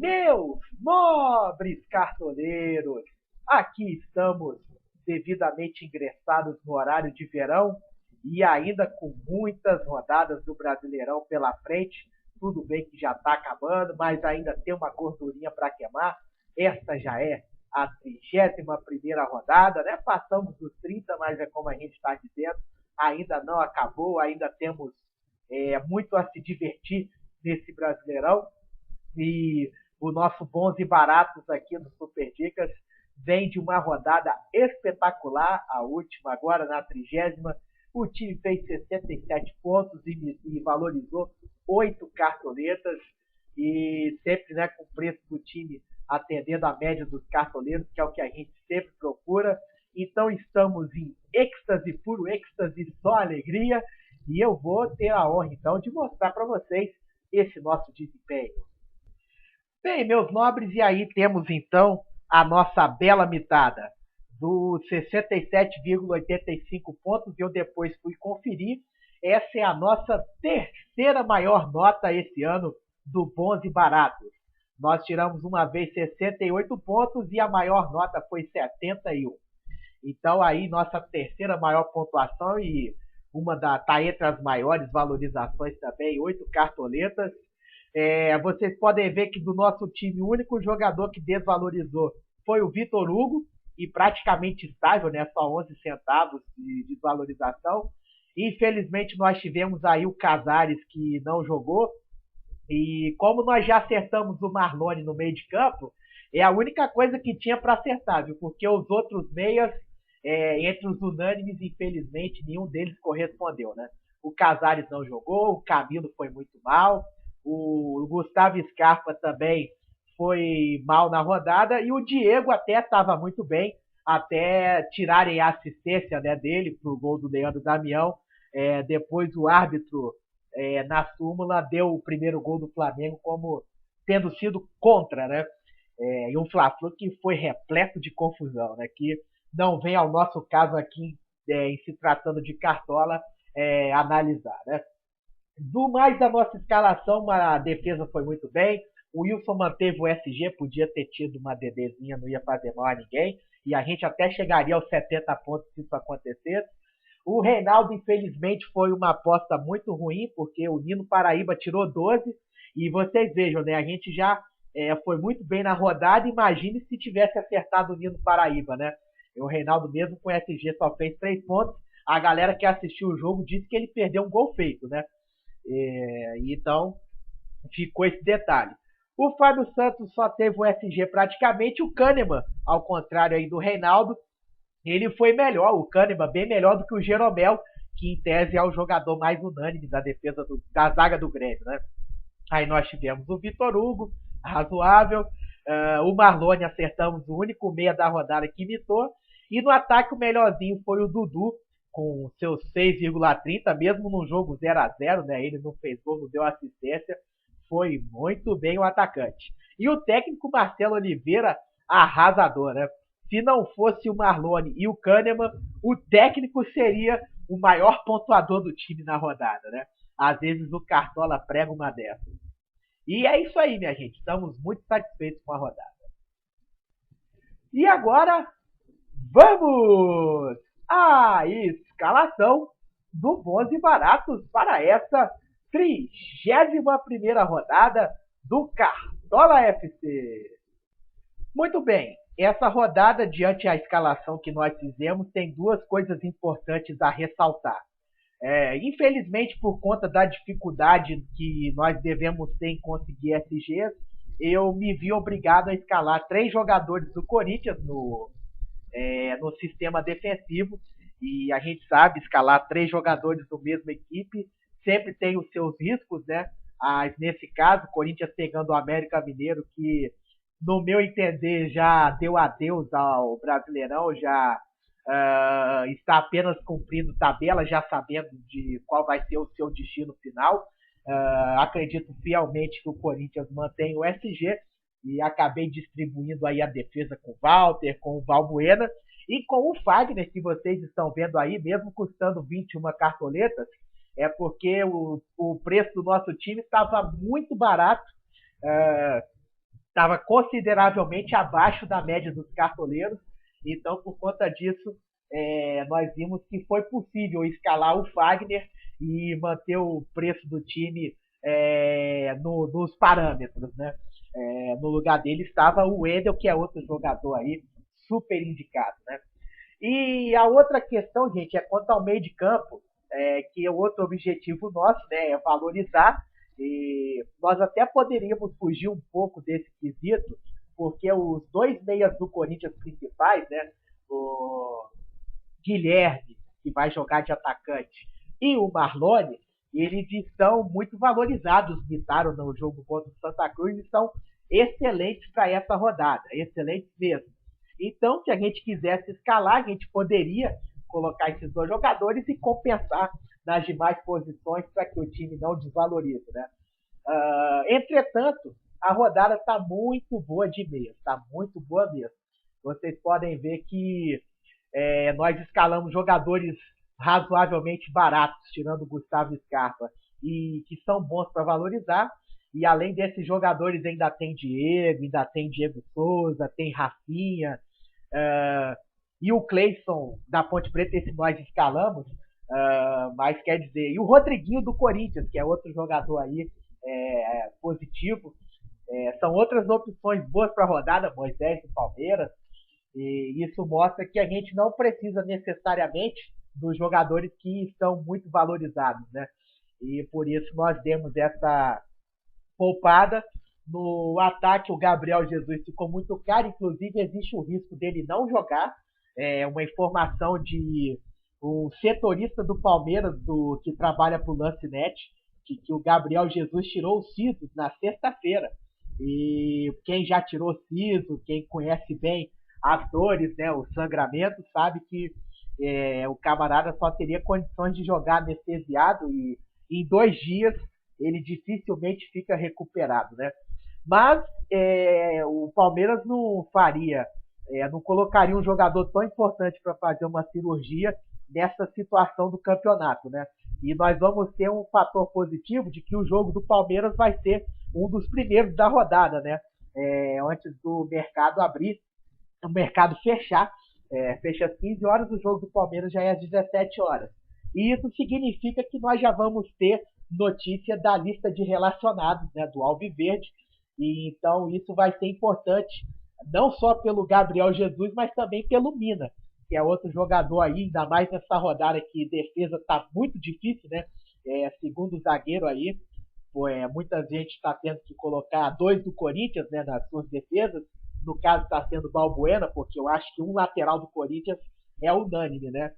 Meus nobres cartoleiros, aqui estamos devidamente ingressados no horário de verão e ainda com muitas rodadas do Brasileirão pela frente. Tudo bem que já está acabando, mas ainda tem uma gordurinha para queimar. Esta já é a 31ª rodada, né? Passamos dos 30, mas é como a gente está dizendo, ainda não acabou, ainda temos muito a se divertir nesse Brasileirão. E o nosso bons e baratos aqui no Super Dicas vem de uma rodada espetacular, a última agora na 30ª. O time fez 67 pontos e valorizou 8 cartoletas e sempre, né, com o preço do time atendendo a média dos cartoleiros, que é o que a gente sempre procura. Então estamos em êxtase, puro êxtase, só alegria, e eu vou ter a honra então de mostrar para vocês esse nosso desempenho. Bem, meus nobres, e aí temos então a nossa bela mitada dos 67,85 pontos. Eu depois fui conferir. Essa é a nossa terceira maior nota esse ano do Bons e Baratos. Nós tiramos uma vez 68 pontos e a maior nota foi 71. Então aí nossa terceira maior pontuação e tá entre as maiores valorizações também, 8 cartoletas. Vocês podem ver que do nosso time o único jogador que desvalorizou foi o Vitor Hugo, e praticamente estável, né? Só 11 centavos de desvalorização. Infelizmente nós tivemos aí o Casares que não jogou, e como nós já acertamos o Marlone no meio de campo, é a única coisa que tinha para acertar, viu? Porque os outros meias, entre os unânimes, infelizmente nenhum deles correspondeu, né? O Casares não jogou, o Camilo foi muito mal, o Gustavo Scarpa também foi mal na rodada, e o Diego até estava muito bem, até tirarem a assistência, né, dele para o gol do Leandro Damião. Depois o árbitro, na súmula, deu o primeiro gol do Flamengo como tendo sido contra, né? E um Fla-Flu que foi repleto de confusão, né? Que não vem ao nosso caso aqui, em se tratando de Cartola, analisar, né? Do mais da nossa escalação, a defesa foi muito bem. O Wilson manteve o SG, podia ter tido uma DDzinha, não ia fazer mal a ninguém. E a gente até chegaria aos 70 pontos se isso acontecesse. O Reinaldo, infelizmente, foi uma aposta muito ruim, porque o Nino Paraíba tirou 12. E vocês vejam, né? A gente já foi muito bem na rodada. Imagine se tivesse acertado o Nino Paraíba, né? E o Reinaldo, mesmo com o SG, só fez 3 pontos. A galera que assistiu o jogo disse que ele perdeu um gol feito, né? Então, ficou esse detalhe. O Fábio Santos só teve o SG praticamente. O Kahneman, ao contrário aí do Reinaldo, ele foi melhor. O Kahneman bem melhor do que o Jeromel, que em tese é o jogador mais unânime da defesa da zaga do Grêmio, né? Aí nós tivemos o Vitor Hugo, razoável. O Marlone acertamos, o único meia da rodada que imitou. E no ataque o melhorzinho foi o Dudu, com seus 6,30, mesmo num jogo 0-0, né? Ele não fez gol, não deu assistência. Foi muito bem o atacante. E o técnico Marcelo Oliveira, arrasador, né? Se não fosse o Marlone e o Kahneman, o técnico seria o maior pontuador do time na rodada, né? Às vezes o Cartola prega uma dessas. E é isso aí, minha gente. Estamos muito satisfeitos com a rodada. E agora, vamos à escalação do Bons e Baratos para essa 31ª rodada do Cartola FC. Muito bem, essa rodada, diante da escalação que nós fizemos, tem duas coisas importantes a ressaltar. Infelizmente, por conta da dificuldade que nós devemos ter em conseguir SGs, eu me vi obrigado a escalar 3 jogadores do Corinthians no sistema defensivo. E a gente sabe, escalar 3 jogadores do mesma equipe sempre tem os seus riscos, né? Mas nesse caso, o Corinthians pegando o América Mineiro, que no meu entender já deu adeus ao Brasileirão, já está apenas cumprindo tabela, já sabendo de qual vai ser o seu destino final. Acredito fielmente que o Corinthians mantém o SG e acabei distribuindo aí a defesa com o Walter, com o Balbuena e com o Fagner, que vocês estão vendo aí, mesmo custando 21 cartoletas, é porque o preço do nosso time estava muito barato estava consideravelmente abaixo da média dos cartoleiros. Então, por conta disso, nós vimos que foi possível escalar o Fagner e manter o preço do time nos parâmetros, né? No lugar dele estava o Wendel, que é outro jogador aí super indicado, né? E a outra questão, gente, é quanto ao meio de campo, que é outro objetivo nosso, né, é valorizar. E nós até poderíamos fugir um pouco desse quesito, porque os dois meias do Corinthians principais, né, o Guilherme, que vai jogar de atacante, e o Marlone, eles estão muito valorizados, mitaram no jogo contra o Santa Cruz, e são excelentes para essa rodada, excelentes mesmo. Então, se a gente quisesse escalar, a gente poderia colocar esses dois jogadores e compensar nas demais posições para que o time não desvalorize, né? Entretanto, a rodada está muito boa de meia, está muito boa mesmo. Vocês podem ver que nós escalamos jogadores razoavelmente baratos, tirando o Gustavo Scarpa, e que são bons para valorizar. E além desses jogadores, ainda tem Diego Souza, tem Rafinha, e o Cleison da Ponte Preta, esse nós escalamos, mas quer dizer, e o Rodriguinho do Corinthians, que é outro jogador aí positivo, são outras opções boas para a rodada, Moisés do Palmeiras, e isso mostra que a gente não precisa necessariamente dos jogadores que estão muito valorizados, né? E por isso nós demos essa poupada. No ataque, o Gabriel Jesus ficou muito caro, inclusive existe o risco dele não jogar. Uma informação de um setorista do Palmeiras, que trabalha para o Lancenet, que o Gabriel Jesus tirou o siso na sexta-feira. E quem já tirou siso, quem conhece bem as dores, né, o sangramento, sabe que o camarada só teria condições de jogar anestesiado e em 2 dias ele dificilmente fica recuperado, né? Mas o Palmeiras não faria, não colocaria um jogador tão importante para fazer uma cirurgia nessa situação do campeonato, né? E nós vamos ter um fator positivo de que o jogo do Palmeiras vai ser um dos primeiros da rodada, né? Antes do mercado abrir, o mercado fechar, fecha às 15 horas, o jogo do Palmeiras já é às 17 horas. E isso significa que nós já vamos ter notícia da lista de relacionados, né, do Alviverde, e então isso vai ser importante, não só pelo Gabriel Jesus, mas também pelo Mina, que é outro jogador aí, ainda mais nessa rodada que defesa está muito difícil, né? Segundo zagueiro aí, muita gente está tendo que colocar 2 do Corinthians, né, nas suas defesas. No caso está sendo Balbuena, porque eu acho que um lateral do Corinthians é unânime, né?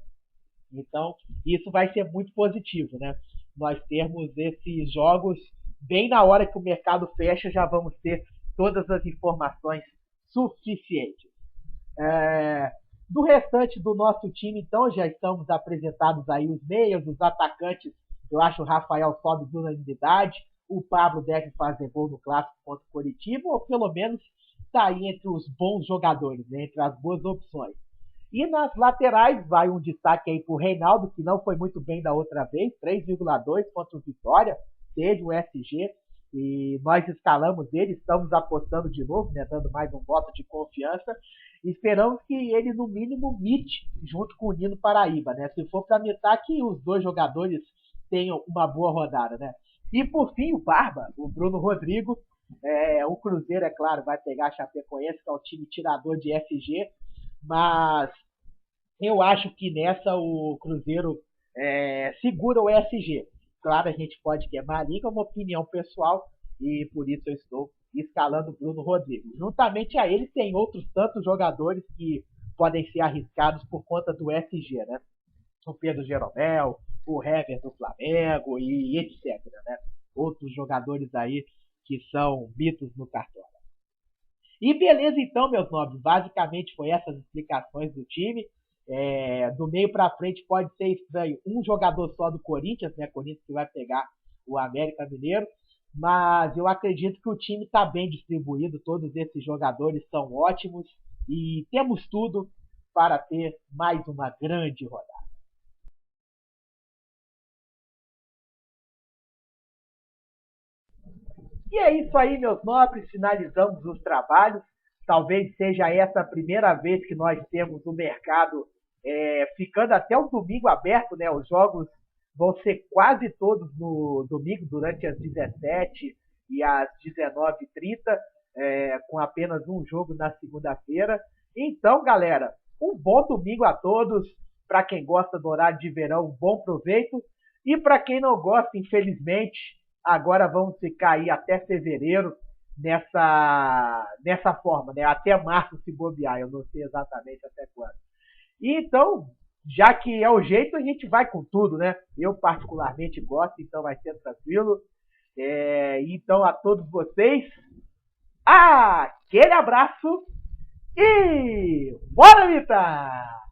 Então, isso vai ser muito positivo, né? Nós termos esses jogos bem na hora que o mercado fecha, já vamos ter todas as informações suficientes. Do restante do nosso time, então, já estamos apresentados aí os meias, os atacantes. Eu acho o Rafael sobe de unanimidade. O Pablo deve fazer gol no clássico contra o Coritiba, ou pelo menos está aí entre os bons jogadores, né? Entre as boas opções. E nas laterais vai um destaque aí para o Reinaldo, que não foi muito bem da outra vez, 3,2 contra o Vitória, teve o SG, e nós escalamos ele, estamos apostando de novo, né, dando mais um voto de confiança, e esperamos que ele no mínimo mite junto com o Nino Paraíba, né? Se for para mitar, que os dois jogadores tenham uma boa rodada, né? E por fim, o Barba, o Bruno Rodrigo, o Cruzeiro, é claro, vai pegar a Chapecoense, que é o time tirador de FG, mas eu acho que nessa o Cruzeiro segura o SG. Claro, a gente pode queimar a liga, é uma opinião pessoal, e por isso eu estou escalando o Bruno Rodrigo. Juntamente a ele tem outros tantos jogadores que podem ser arriscados por conta do SG, né? O Pedro Jeromel, o Hever do Flamengo e etc, né? Outros jogadores aí que são mitos no cartola. E beleza então, meus nobres, basicamente foi essas explicações do time. Do meio para frente pode ser estranho um jogador só do Corinthians, né? Corinthians que vai pegar o América Mineiro, mas eu acredito que o time está bem distribuído, todos esses jogadores são ótimos e temos tudo para ter mais uma grande rodada. E é isso aí, meus nobres, finalizamos os trabalhos. Talvez seja essa a primeira vez que nós temos o mercado ficando até o domingo aberto, né? Os jogos vão ser quase todos no domingo, durante as 17 e às 19h30, com apenas um jogo na segunda-feira. Então, galera, um bom domingo a todos. Para quem gosta do horário de verão, um bom proveito. E para quem não gosta, infelizmente, agora vamos ficar aí até fevereiro nessa forma, né? Até março se bobear, eu não sei exatamente até quando. E então, já que é o jeito, a gente vai com tudo, né? Eu particularmente gosto, então vai ser tranquilo. Então, a todos vocês, aquele abraço e bora, Vita!